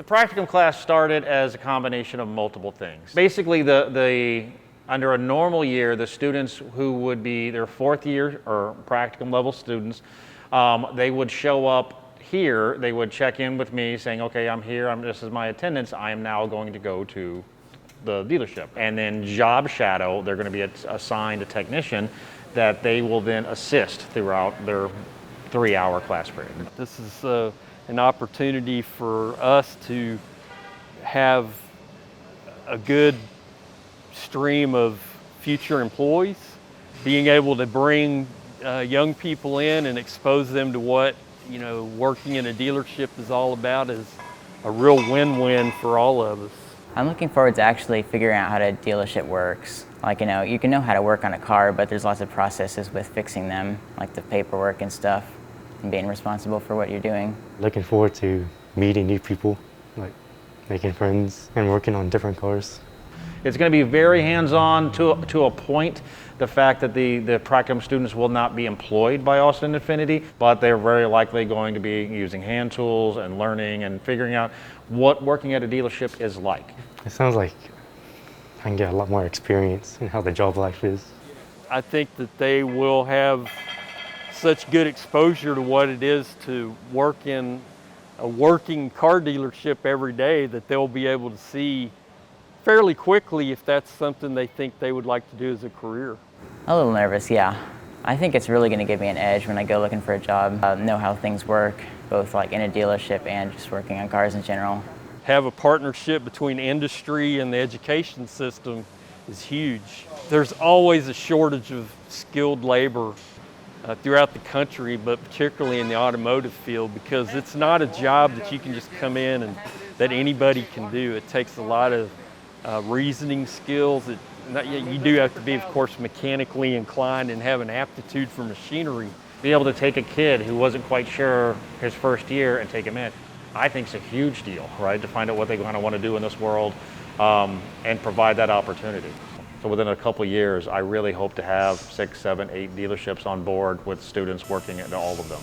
The practicum class started as a combination of multiple things. Basically, under a normal year, the students who would be their fourth year or practicum level students, they would show up here, they would check in with me saying, okay, I'm here, this is my attendance, I am now going to go to the dealership. And then job shadow, they're going to be assigned a technician that they will then assist throughout their 3-hour class period. This is an opportunity for us to have a good stream of future employees, being able to bring young people in and expose them to what working in a dealership is all about is a real win-win for all of us. I'm looking forward to actually figuring out how a dealership works. Like, you can know how to work on a car, but there's lots of processes with fixing them, like the paperwork and stuff, and being responsible for what you're doing. Looking forward to meeting new people, like making friends and working on different cars. It's going to be very hands-on to a point. The fact that the practicum students will not be employed by Austin Infiniti, but they're very likely going to be using hand tools and learning and figuring out what working at a dealership is like. It sounds like I can get a lot more experience in how the job life is. I think that they will have such good exposure to what it is to work in a working car dealership every day that they'll be able to see fairly quickly if that's something they think they would like to do as a career. A little nervous, yeah. I think it's really going to give me an edge when I go looking for a job. Know how things work, both like in a dealership and just working on cars in general. Have a partnership between industry and the education system is huge. There's always a shortage of skilled labor throughout the country, but particularly in the automotive field, because it's not a job that you can just come in and that anybody can do. It takes a lot of reasoning skills. You do have to be, of course, mechanically inclined and have an aptitude for machinery. Be able to take a kid who wasn't quite sure his first year and take him in, I think is a huge deal, right? To find out what they kind of want to do in this world and provide that opportunity. So within a couple of years, I really hope to have 6, 7, 8 dealerships on board with students working at all of them.